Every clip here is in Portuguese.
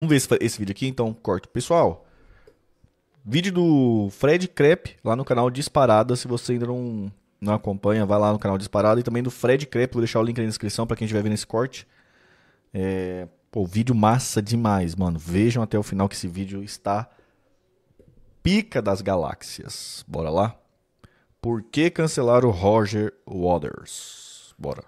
Vamos ver esse vídeo aqui, então corta. Pessoal, vídeo do Fred Crepe lá no canal Disparada. Se você ainda não acompanha, vai lá no canal Disparada. E também do Fred Crepe, vou deixar o link aí na descrição pra quem estiver vendo esse corte. Pô, vídeo massa demais, mano. Vejam até o final que esse vídeo está pica das galáxias. Bora lá? Por que cancelar o Roger Waters? Bora.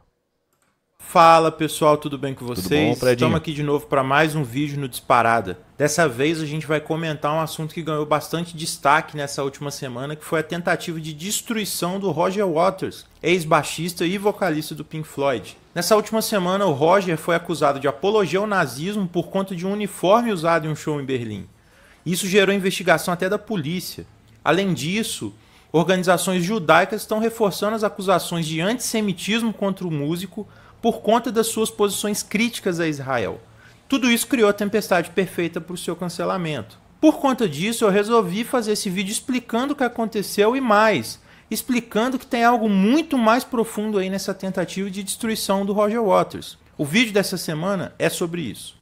Fala pessoal, tudo bem com Tudo vocês? bom, Fredinho? Estamos aqui de novo para mais um vídeo no Disparada. Dessa vez a gente vai comentar um assunto que ganhou bastante destaque nessa última semana, que foi a tentativa de destruição do Roger Waters, ex-baixista e vocalista do Pink Floyd. Nessa última semana o Roger foi acusado de apologia ao nazismo por conta de um uniforme usado em um show em Berlim. Isso gerou investigação até da polícia. Além disso, organizações judaicas estão reforçando as acusações de antissemitismo contra o músico por conta das suas posições críticas a Israel. Tudo isso criou a tempestade perfeita para o seu cancelamento. Por conta disso, eu resolvi fazer esse vídeo explicando o que aconteceu e mais, explicando que tem algo muito mais profundo aí nessa tentativa de destruição do Roger Waters. O vídeo dessa semana é sobre isso.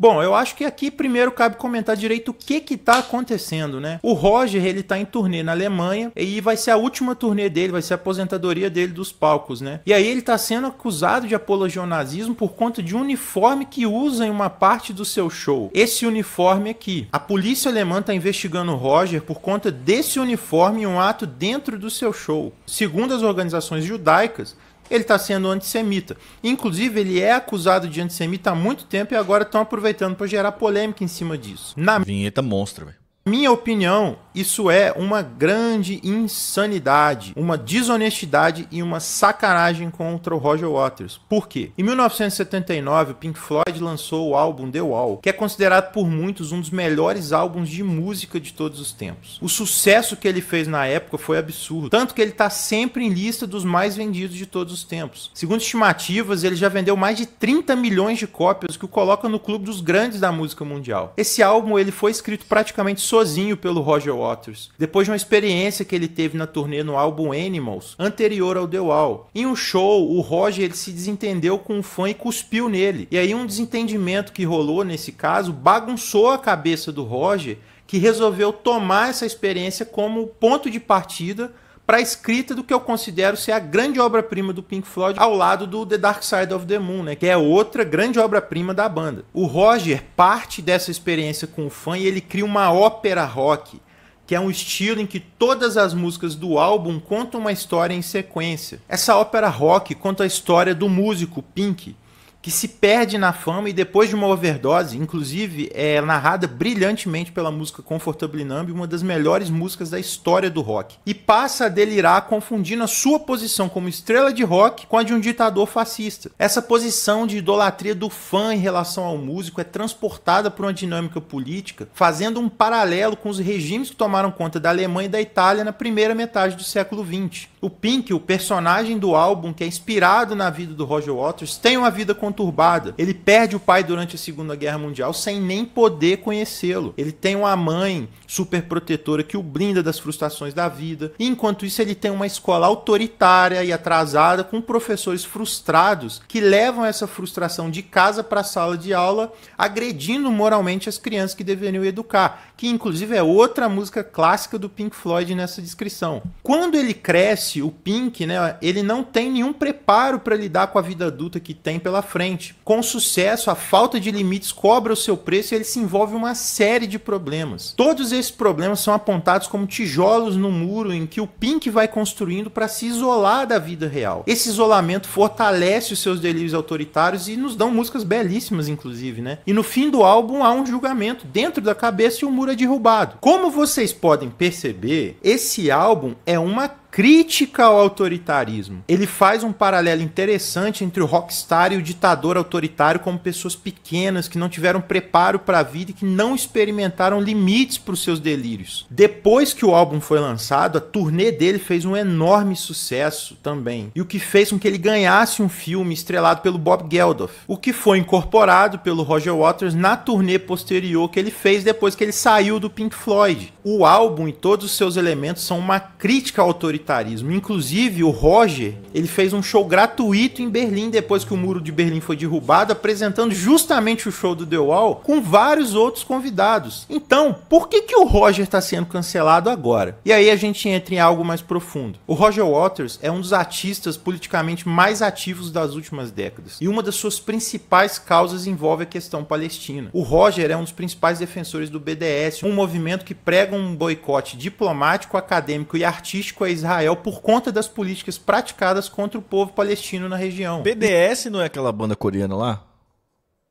Bom, eu acho que aqui primeiro cabe comentar direito o que está acontecendo, né? O Roger, ele tá em turnê na Alemanha e vai ser a última turnê dele, vai ser a aposentadoria dele dos palcos, né? E aí ele tá sendo acusado de apologia ao nazismo por conta de um uniforme que usa em uma parte do seu show. Esse uniforme aqui. A polícia alemã tá investigando o Roger por conta desse uniforme em um ato dentro do seu show. Segundo as organizações judaicas, ele está sendo antissemita. Inclusive, ele é acusado de antissemita há muito tempo e agora estão aproveitando para gerar polêmica em cima disso. Na Vinheta monstra, velho. minha opinião, isso é uma grande insanidade, uma desonestidade e uma sacanagem contra o Roger Waters. Por quê? Em 1979, o Pink Floyd lançou o álbum The Wall, que é considerado por muitos um dos melhores álbuns de música de todos os tempos. O sucesso que ele fez na época foi absurdo, tanto que ele está sempre em lista dos mais vendidos de todos os tempos. Segundo estimativas, ele já vendeu mais de 30 milhões de cópias, o que o coloca no clube dos grandes da música mundial. Esse álbum ele foi escrito praticamente sozinho pelo Roger Waters, depois de uma experiência que ele teve na turnê no álbum Animals, anterior ao The Wall. Em um show, o Roger ele se desentendeu com um fã e cuspiu nele. E aí um desentendimento que rolou nesse caso bagunçou a cabeça do Roger, que resolveu tomar essa experiência como ponto de partida para a escrita do que eu considero ser a grande obra-prima do Pink Floyd, ao lado do The Dark Side of the Moon, né, que é outra grande obra-prima da banda. O Roger parte dessa experiência com o fã e ele cria uma ópera rock, que é um estilo em que todas as músicas do álbum contam uma história em sequência. Essa ópera rock conta a história do músico Pink, que se perde na fama e depois de uma overdose, inclusive é narrada brilhantemente pela música Comfortably Numb, uma das melhores músicas da história do rock, e passa a delirar confundindo a sua posição como estrela de rock com a de um ditador fascista. Essa posição de idolatria do fã em relação ao músico é transportada por uma dinâmica política, fazendo um paralelo com os regimes que tomaram conta da Alemanha e da Itália na primeira metade do século XX. O Pink, o personagem do álbum que é inspirado na vida do Roger Waters, tem uma vida conturbada. Ele perde o pai durante a Segunda Guerra Mundial sem nem poder conhecê-lo. Ele tem uma mãe super protetora que o blinda das frustrações da vida. E, enquanto isso, ele tem uma escola autoritária e atrasada com professores frustrados que levam essa frustração de casa para a sala de aula, agredindo moralmente as crianças que deveriam educar, que inclusive é outra música clássica do Pink Floyd nessa descrição. Quando ele cresce, o Pink, né, ele não tem nenhum preparo para lidar com a vida adulta que tem pela frente. Com sucesso, a falta de limites cobra o seu preço e ele se envolve em uma série de problemas. Todos esses problemas são apontados como tijolos no muro em que o Pink vai construindo para se isolar da vida real. Esse isolamento fortalece os seus delírios autoritários e nos dão músicas belíssimas, inclusive, né? E no fim do álbum há um julgamento dentro da cabeça e o muro é derrubado. Como vocês podem perceber, esse álbum é uma crítica ao autoritarismo. Ele faz um paralelo interessante entre o rockstar e o ditador autoritário como pessoas pequenas que não tiveram preparo para a vida e que não experimentaram limites para os seus delírios. Depois que o álbum foi lançado, a turnê dele fez um enorme sucesso também, e o que fez com que ele ganhasse um filme estrelado pelo Bob Geldof, o que foi incorporado pelo Roger Waters na turnê posterior que ele fez depois que ele saiu do Pink Floyd. O álbum e todos os seus elementos são uma crítica ao autoritarismo autoritarismo. Inclusive, o Roger, ele fez um show gratuito em Berlim, depois que o muro de Berlim foi derrubado, apresentando justamente o show do The Wall, com vários outros convidados. Então, por que o Roger está sendo cancelado agora? E aí a gente entra em algo mais profundo. O Roger Waters é um dos artistas politicamente mais ativos das últimas décadas. E uma das suas principais causas envolve a questão palestina. O Roger é um dos principais defensores do BDS, um movimento que prega um boicote diplomático, acadêmico e artístico a Israel por conta das políticas praticadas contra o povo palestino na região. BDS não é aquela banda coreana lá?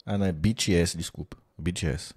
Ah, não, é BTS, desculpa. BTS.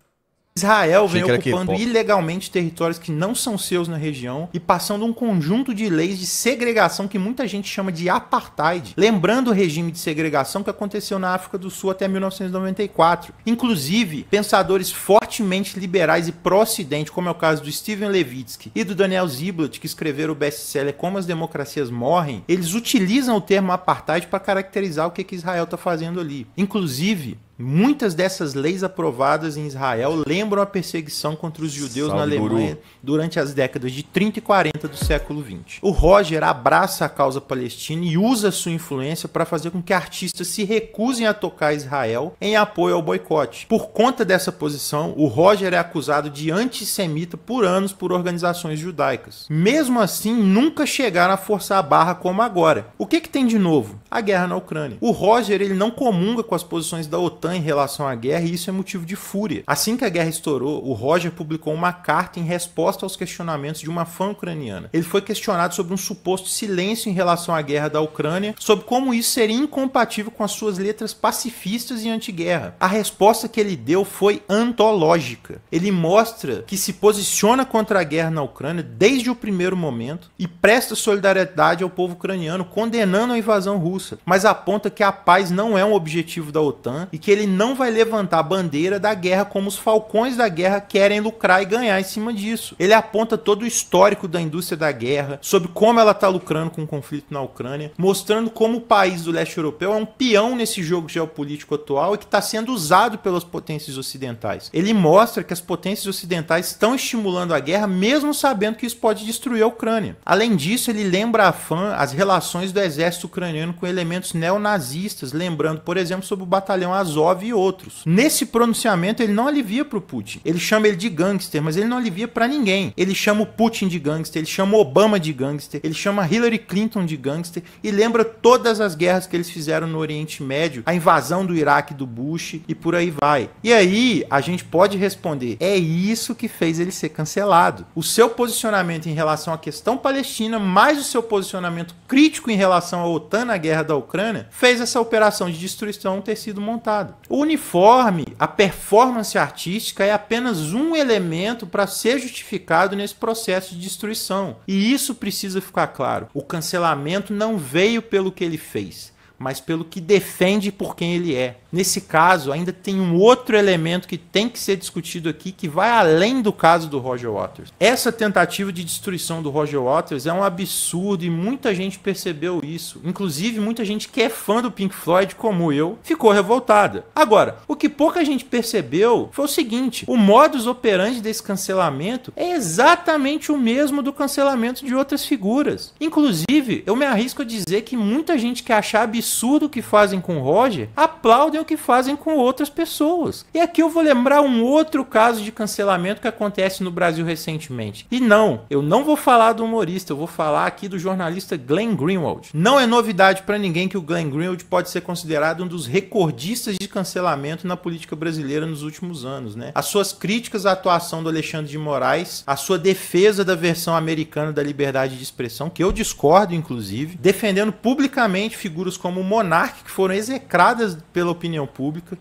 Israel vem ocupando ilegalmente territórios que não são seus na região e passando um conjunto de leis de segregação que muita gente chama de apartheid, lembrando o regime de segregação que aconteceu na África do Sul até 1994. Inclusive, pensadores fortemente liberais e pró-ocidente, como é o caso do Steven Levitsky e do Daniel Ziblatt, que escreveram o best-seller Como as Democracias Morrem, eles utilizam o termo apartheid para caracterizar o que Israel está fazendo ali. Inclusive, muitas dessas leis aprovadas em Israel lembram a perseguição contra os judeus na Alemanha durante as décadas de 30 e 40 do século XX. O Roger abraça a causa palestina e usa sua influência para fazer com que artistas se recusem a tocar Israel em apoio ao boicote. Por conta dessa posição, o Roger é acusado de antissemita por anos por organizações judaicas. Mesmo assim, nunca chegaram a forçar a barra como agora. O que tem de novo? A guerra na Ucrânia. O Roger, ele não comunga com as posições da OTAN em relação à guerra e isso é motivo de fúria. Assim que a guerra estourou, o Roger publicou uma carta em resposta aos questionamentos de uma fã ucraniana. Ele foi questionado sobre um suposto silêncio em relação à guerra da Ucrânia, sobre como isso seria incompatível com as suas letras pacifistas e anti-guerra. A resposta que ele deu foi antológica. Ele mostra que se posiciona contra a guerra na Ucrânia desde o primeiro momento e presta solidariedade ao povo ucraniano, condenando a invasão russa, mas aponta que a paz não é um objetivo da OTAN e que ele não vai levantar a bandeira da guerra como os falcões da guerra querem lucrar e ganhar em cima disso. Ele aponta todo o histórico da indústria da guerra, sobre como ela está lucrando com o conflito na Ucrânia, mostrando como o país do leste europeu é um peão nesse jogo geopolítico atual e que está sendo usado pelas potências ocidentais. Ele mostra que as potências ocidentais estão estimulando a guerra mesmo sabendo que isso pode destruir a Ucrânia. Além disso, ele lembra a fã as relações do exército ucraniano com elementos neonazistas, lembrando, por exemplo, sobre o batalhão Azov e outros. Nesse pronunciamento, ele não alivia para o Putin. Ele chama ele de gangster, mas ele não alivia para ninguém. Ele chama o Putin de gangster, ele chama o Obama de gangster, ele chama Hillary Clinton de gangster e lembra todas as guerras que eles fizeram no Oriente Médio, a invasão do Iraque do Bush e por aí vai. E aí, a gente pode responder, é isso que fez ele ser cancelado. O seu posicionamento em relação à questão palestina, mais o seu posicionamento crítico em relação à OTAN na guerra da Ucrânia, fez essa operação de destruição ter sido montada. O uniforme, a performance artística é apenas um elemento para ser justificado nesse processo de destruição. E isso precisa ficar claro. O cancelamento não veio pelo que ele fez, mas pelo que defende por quem ele é. Nesse caso, ainda tem um outro elemento que tem que ser discutido aqui, que vai além do caso do Roger Waters. Essa tentativa de destruição do Roger Waters é um absurdo e muita gente percebeu isso. Inclusive, muita gente que é fã do Pink Floyd, como eu, ficou revoltada. Agora, o que pouca gente percebeu foi o seguinte: o modus operandi desse cancelamento é exatamente o mesmo do cancelamento de outras figuras. Inclusive, eu me arrisco a dizer que muita gente que acha absurdo o que fazem com o Roger, aplaudem o que fazem com outras pessoas. E aqui eu vou lembrar um outro caso de cancelamento que acontece no Brasil recentemente. E não, eu não vou falar do humorista, eu vou falar aqui do jornalista Glenn Greenwald. Não é novidade para ninguém que o Glenn Greenwald pode ser considerado um dos recordistas de cancelamento na política brasileira nos últimos anos, né? As suas críticas à atuação do Alexandre de Moraes, a sua defesa da versão americana da liberdade de expressão, que eu discordo, inclusive, defendendo publicamente figuras como o Monark, que foram execradas pela opinião pública.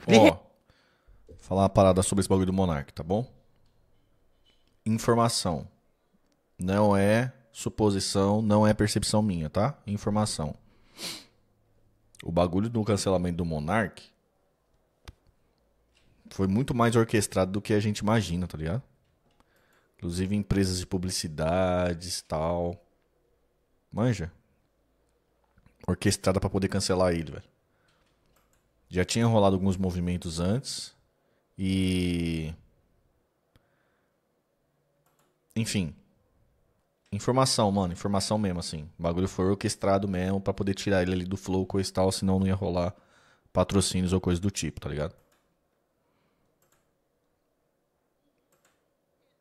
Falar uma parada sobre esse bagulho do Monark, tá bom? Informação. Não é suposição, não é percepção minha, tá? Informação. O bagulho do cancelamento do Monark foi muito mais orquestrado do que a gente imagina, tá ligado? Inclusive empresas de publicidades, tal. Manja? Orquestrada pra poder cancelar ele, velho. Já tinha rolado alguns movimentos antes e... Enfim. Informação, mano. Informação mesmo, assim. O bagulho foi orquestrado mesmo pra poder tirar ele ali do flow, coisa e tal, senão não ia rolar patrocínios ou coisa do tipo, tá ligado?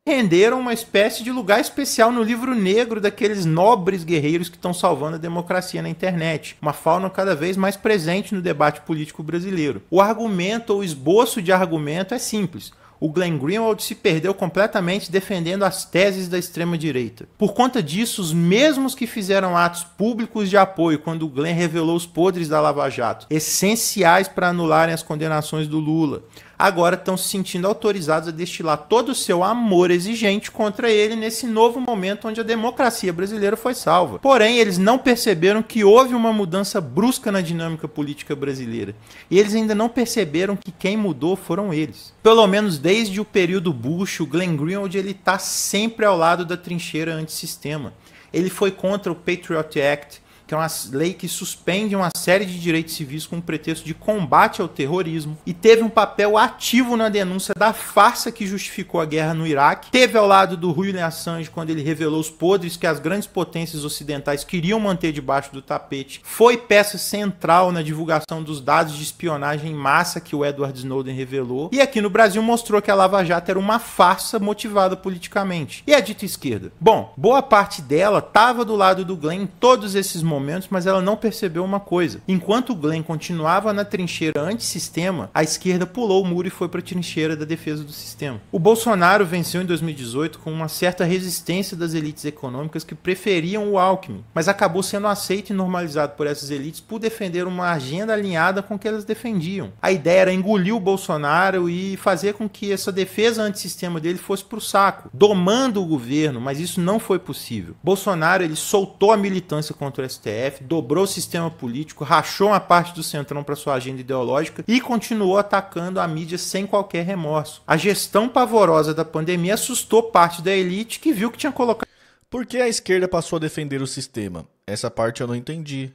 Renderam uma espécie de lugar especial no livro negro daqueles nobres guerreiros que estão salvando a democracia na internet. Uma fauna cada vez mais presente no debate político brasileiro. O argumento ou esboço de argumento é simples. O Glenn Greenwald se perdeu completamente defendendo as teses da extrema-direita. Por conta disso, os mesmos que fizeram atos públicos de apoio quando o Glenn revelou os podres da Lava Jato, essenciais para anularem as condenações do Lula, agora estão se sentindo autorizados a destilar todo o seu amor exigente contra ele nesse novo momento onde a democracia brasileira foi salva. Porém, eles não perceberam que houve uma mudança brusca na dinâmica política brasileira. E eles ainda não perceberam que quem mudou foram eles. Pelo menos desde o período Bush, o Glenn Greenwald está sempre ao lado da trincheira antissistema. Ele foi contra o Patriot Act, que é uma lei que suspende uma série de direitos civis com o pretexto de combate ao terrorismo, e teve um papel ativo na denúncia da farsa que justificou a guerra no Iraque. Teve ao lado do Julian Assange quando ele revelou os podres que as grandes potências ocidentais queriam manter debaixo do tapete. Foi peça central na divulgação dos dados de espionagem em massa que o Edward Snowden revelou. E aqui no Brasil mostrou que a Lava Jato era uma farsa motivada politicamente. E a dita esquerda? Bom, boa parte dela estava do lado do Glenn em todos esses momentos, mas ela não percebeu uma coisa. Enquanto o Glenn continuava na trincheira antissistema, a esquerda pulou o muro e foi para a trincheira da defesa do sistema. O Bolsonaro venceu em 2018 com uma certa resistência das elites econômicas que preferiam o Alckmin, mas acabou sendo aceito e normalizado por essas elites por defender uma agenda alinhada com o que elas defendiam. A ideia era engolir o Bolsonaro e fazer com que essa defesa antissistema dele fosse pro saco, domando o governo, mas isso não foi possível. Bolsonaro, ele soltou a militância contra o STF, dobrou o sistema político, rachou uma parte do Centrão para sua agenda ideológica e continuou atacando a mídia sem qualquer remorso. A gestão pavorosa da pandemia assustou parte da elite que viu que tinha colocado... Por que a esquerda passou a defender o sistema? Essa parte eu não entendi.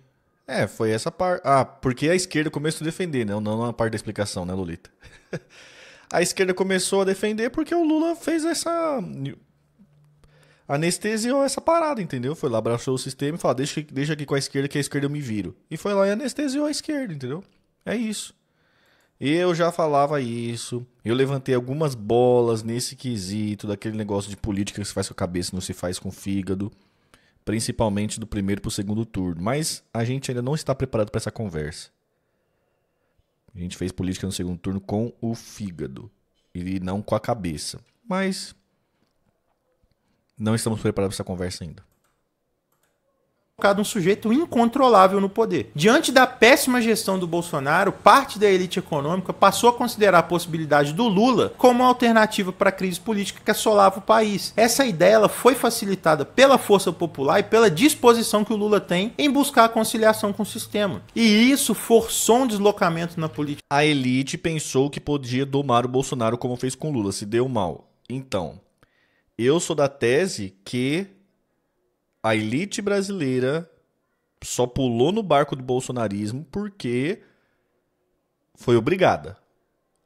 Foi essa parte. Porque a esquerda começou a defender, né? Não a parte da explicação, né, Lolita? A esquerda começou a defender porque o Lula fez essa... anestesiou essa parada, entendeu? Foi lá, abraçou o sistema e falou, deixa aqui com a esquerda que a esquerda eu me viro. E foi lá e anestesiou a esquerda, entendeu? É isso. Eu já falava isso. Eu levantei algumas bolas nesse quesito, daquele negócio de política que se faz com a cabeça e não se faz com o fígado. Principalmente do primeiro pro segundo turno. Mas a gente ainda não está preparado para essa conversa. A gente fez política no segundo turno com o fígado. E não com a cabeça. Mas... não estamos preparados para essa conversa ainda. um sujeito incontrolável no poder. Diante da péssima gestão do Bolsonaro, parte da elite econômica passou a considerar a possibilidade do Lula como uma alternativa para a crise política que assolava o país. Essa ideia ela foi facilitada pela força popular e pela disposição que o Lula tem em buscar a conciliação com o sistema. E isso forçou um deslocamento na política. A elite pensou que podia domar o Bolsonaro como fez com o Lula, se deu mal. Então, eu sou da tese que a elite brasileira só pulou no barco do bolsonarismo porque foi obrigada.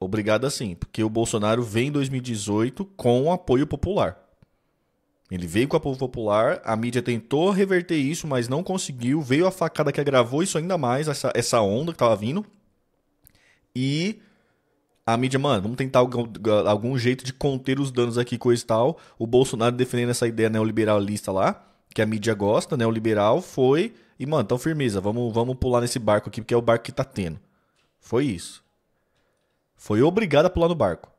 Obrigada sim, porque o Bolsonaro veio em 2018 com apoio popular. Ele veio com apoio popular, a mídia tentou reverter isso, mas não conseguiu. Veio a facada que agravou isso ainda mais, essa onda que tava vindo. E... a mídia, mano, vamos tentar algum jeito de conter os danos aqui, coisa e tal. O Bolsonaro defendendo essa ideia neoliberalista lá, que a mídia gosta, neoliberal, foi... e, mano, então firmeza, vamos pular nesse barco aqui, porque é o barco que tá tendo. Foi isso. Foi obrigado a pular no barco.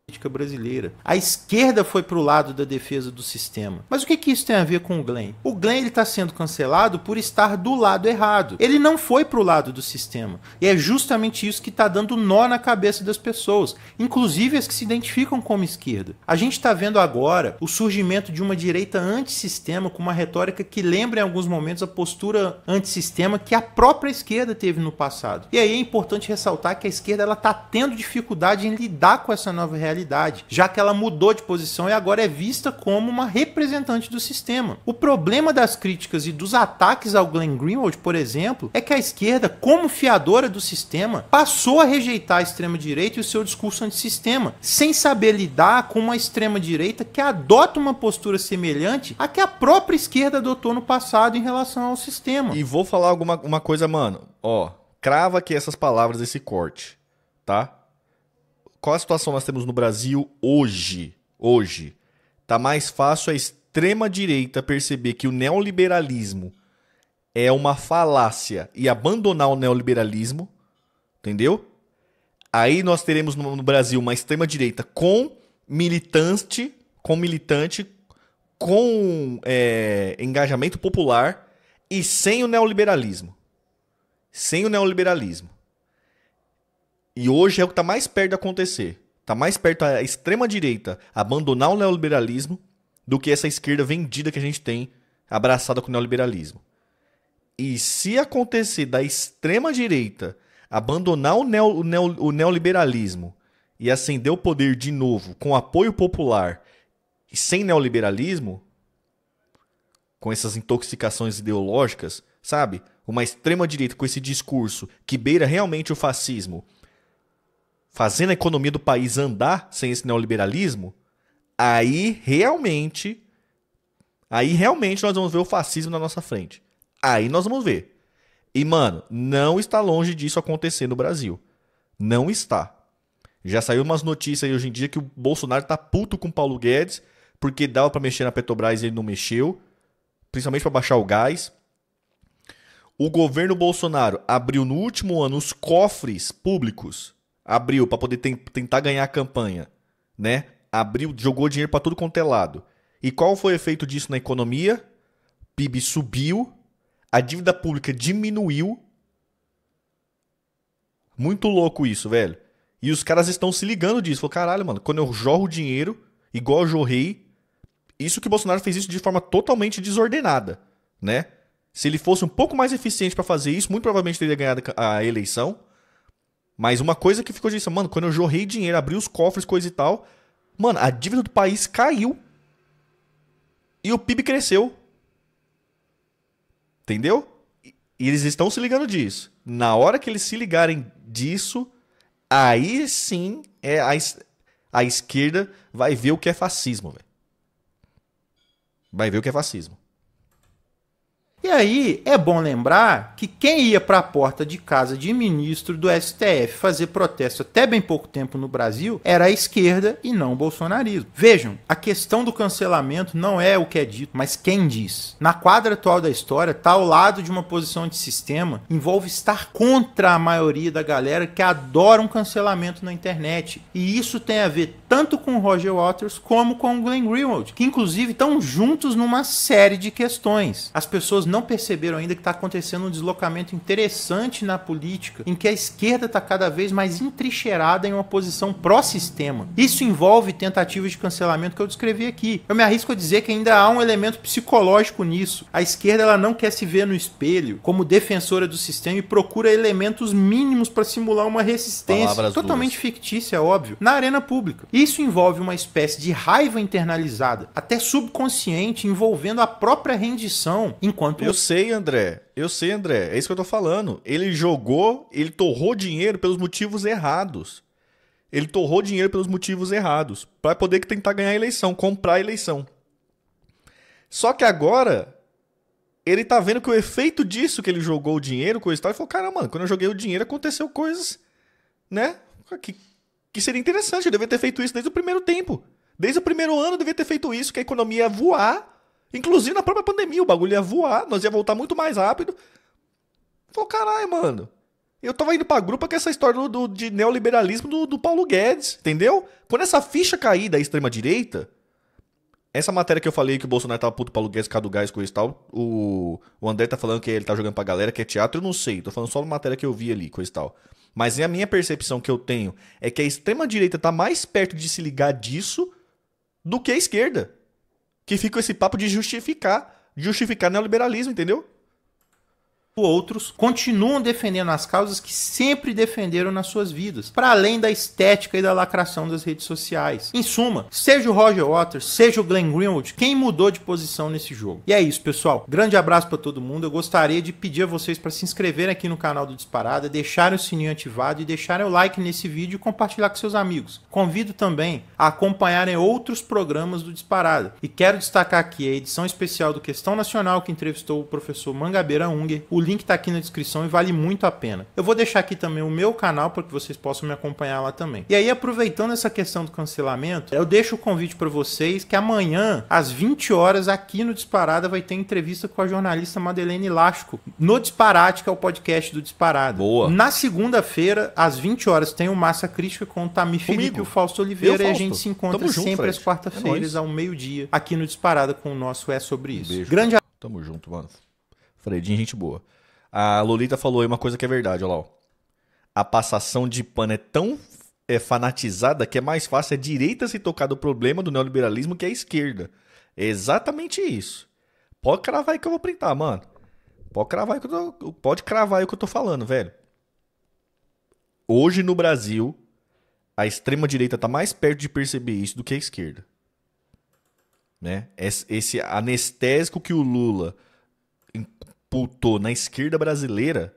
Política brasileira. A esquerda foi pro lado da defesa do sistema. Mas o que isso tem a ver com o Glenn? O Glenn ele tá sendo cancelado por estar do lado errado. Ele não foi pro lado do sistema. E é justamente isso que tá dando nó na cabeça das pessoas, inclusive as que se identificam como esquerda. A gente tá vendo agora o surgimento de uma direita antissistema com uma retórica que lembra em alguns momentos a postura antissistema que a própria esquerda teve no passado. E aí é importante ressaltar que a esquerda ela tá tendo dificuldade em lidar com essa nova realidade. realidade, já que ela mudou de posição e agora é vista como uma representante do sistema. O problema das críticas e dos ataques ao Glenn Greenwald, por exemplo, é que a esquerda, como fiadora do sistema, passou a rejeitar a extrema-direita e o seu discurso antissistema, sem saber lidar com uma extrema-direita que adota uma postura semelhante à que a própria esquerda adotou no passado em relação ao sistema. E vou falar uma coisa, mano. Ó, crava aqui essas palavras desse corte, tá? Qual a situação nós temos no Brasil hoje? Hoje. Tá mais fácil a extrema-direita perceber que o neoliberalismo é uma falácia e abandonar o neoliberalismo, entendeu? Aí nós teremos no Brasil uma extrema-direita com militante, com engajamento popular e sem o neoliberalismo. Sem o neoliberalismo. E hoje é o que está mais perto de acontecer. Está mais perto a extrema-direita abandonar o neoliberalismo do que essa esquerda vendida que a gente tem abraçada com o neoliberalismo. E se acontecer da extrema-direita abandonar o neoliberalismo e ascender o poder de novo com apoio popular e sem neoliberalismo, com essas intoxicações ideológicas, sabe? Uma extrema-direita com esse discurso que beira realmente o fascismo, fazendo a economia do país andar sem esse neoliberalismo, aí realmente nós vamos ver o fascismo na nossa frente. Aí nós vamos ver. E, mano, não está longe disso acontecer no Brasil. Não está. Já saiu umas notícias aí hoje em dia que o Bolsonaro tá puto com o Paulo Guedes, porque dava pra mexer na Petrobras e ele não mexeu, principalmente pra baixar o gás. O governo Bolsonaro abriu no último ano os cofres públicos, abriu pra poder tentar ganhar a campanha, né? Abriu, jogou dinheiro pra tudo quanto é lado. E qual foi o efeito disso na economia? PIB subiu, a dívida pública diminuiu. Muito louco isso, velho. E os caras estão se ligando disso. Falou, caralho, mano, quando eu jorro dinheiro, igual eu jorrei, isso que o Bolsonaro fez isso de forma totalmente desordenada, né? Se ele fosse um pouco mais eficiente pra fazer isso, muito provavelmente teria ganhado a eleição. Mas uma coisa que ficou disso, mano, quando eu jorrei dinheiro, abri os cofres, coisa e tal, mano, a dívida do país caiu. E o PIB cresceu. Entendeu? E eles estão se ligando disso. Na hora que eles se ligarem disso, aí sim a esquerda vai ver o que é fascismo, velho. Vai ver o que é fascismo. E aí, é bom lembrar que quem ia para a porta de casa de ministro do STF fazer protesto até bem pouco tempo no Brasil era a esquerda e não o bolsonarismo. Vejam, a questão do cancelamento não é o que é dito, mas quem diz. Na quadra atual da história, tá ao lado de uma posição de sistema, envolve estar contra a maioria da galera que adora um cancelamento na internet. E isso tem a ver tanto com o Roger Waters como com o Glenn Greenwald, que inclusive estão juntos numa série de questões. As pessoas não perceberam ainda que está acontecendo um deslocamento interessante na política, em que a esquerda está cada vez mais entrincheirada em uma posição pró-sistema. Isso envolve tentativas de cancelamento que eu descrevi aqui. Eu me arrisco a dizer que ainda há um elemento psicológico nisso. A esquerda ela não quer se ver no espelho como defensora do sistema e procura elementos mínimos para simular uma resistência Palavras totalmente duras. fictícia, óbvio, na arena pública. Isso envolve uma espécie de raiva internalizada, até subconsciente, envolvendo a própria rendição, enquanto Eu sei, André. É isso que eu tô falando. Ele torrou dinheiro pelos motivos errados. Pra poder tentar ganhar a eleição, comprar a eleição. Só que agora, ele tá vendo que o efeito disso que ele jogou o dinheiro, coisa e tal, ele falou, caramba, mano, quando eu joguei o dinheiro aconteceu coisas, né? Que seria interessante, eu devia ter feito isso desde o primeiro tempo. Desde o primeiro ano eu devia ter feito isso, que a economia ia voar. Inclusive na própria pandemia, o bagulho ia voar, nós ia voltar muito mais rápido. Falei, caralho, mano. Eu tava indo pra grupo com essa história de neoliberalismo do Paulo Guedes, entendeu? Quando essa ficha cair da extrema-direita, essa matéria que eu falei que o Bolsonaro tava puto Paulo Guedes, cadu gás, coisa e tal, o André tá falando que ele tá jogando pra galera, que é teatro, eu não sei. Tô falando só da matéria que eu vi ali, coisa e tal. Mas a minha percepção que eu tenho é que a extrema-direita tá mais perto de se ligar disso do que a esquerda. Que fica esse papo de justificar neoliberalismo, entendeu? outros continuam defendendo as causas que sempre defenderam nas suas vidas, para além da estética e da lacração das redes sociais. Em suma, seja o Roger Waters, seja o Glenn Greenwald, quem mudou de posição nesse jogo. E é isso, pessoal. Grande abraço para todo mundo. Eu gostaria de pedir a vocês para se inscreverem aqui no canal do Disparada, deixarem o sininho ativado e deixarem o like nesse vídeo e compartilhar com seus amigos. Convido também a acompanharem outros programas do Disparada. E quero destacar aqui a edição especial do Questão Nacional, que entrevistou o professor Mangabeira Unger. O link tá aqui na descrição e vale muito a pena. Eu vou deixar aqui também o meu canal para que vocês possam me acompanhar lá também. E aí, aproveitando essa questão do cancelamento, eu deixo o convite para vocês que amanhã, às 20 horas, aqui no Disparada, vai ter entrevista com a jornalista Madeleine Lasco, no Disparate, que é o podcast do Disparada. Boa. Na segunda-feira, às 20 horas, tem o Massa Crítica com o Tami Felipe e o Fausto Oliveira. E a gente se encontra sempre às quarta-feiras, ao meio-dia, aqui no Disparada com o nosso É Sobre Isso. Beijo. Grande abraço. Tamo junto, mano. Fredinho, gente boa. A Lolita falou aí uma coisa que é verdade, olha lá. Ó. A passação de pano é tão fanatizada que é mais fácil a direita se tocar do problema do neoliberalismo que a esquerda. É exatamente isso. Pode cravar aí que eu vou printar, mano. Pode cravar aí o que eu tô falando, velho. Hoje no Brasil, a extrema-direita tá mais perto de perceber isso do que a esquerda. Né? Esse anestésico que o Lula imputou na esquerda brasileira,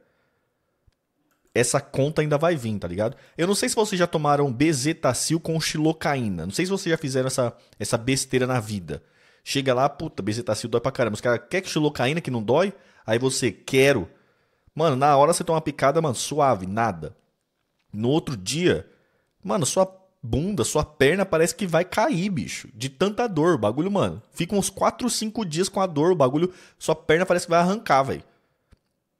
essa conta ainda vai vir, tá ligado? Eu não sei se vocês já tomaram bezetacil com xilocaína. Não sei se vocês já fizeram essa besteira na vida. Chega lá, puta, bezetacil dói pra caramba. Os caras querem xilocaína que não dói? Aí você, quero. Mano, na hora você toma uma picada, mano, suave, nada. No outro dia, mano, sua bunda, sua perna parece que vai cair, bicho. De tanta dor, o bagulho, mano. Fica uns 4, 5 dias com a dor, o bagulho, sua perna parece que vai arrancar, velho.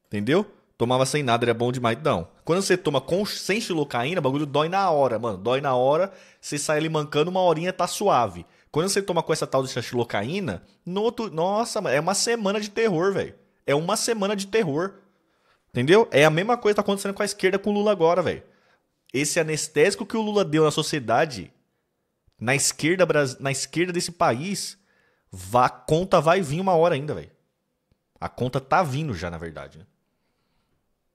Entendeu? Tomava sem nada, era bom demais. Não. Quando você toma sem xilocaína, o bagulho dói na hora, mano. Dói na hora, você sai ali mancando, uma horinha tá suave. Quando você toma com essa tal de xilocaína, nossa, mano, é uma semana de terror, velho. É uma semana de terror. Entendeu? É a mesma coisa que tá acontecendo com a esquerda com o Lula agora, velho. Esse anestésico que o Lula deu na sociedade, na esquerda desse país, a conta vai vir uma hora ainda, velho. A conta tá vindo já, na verdade, né?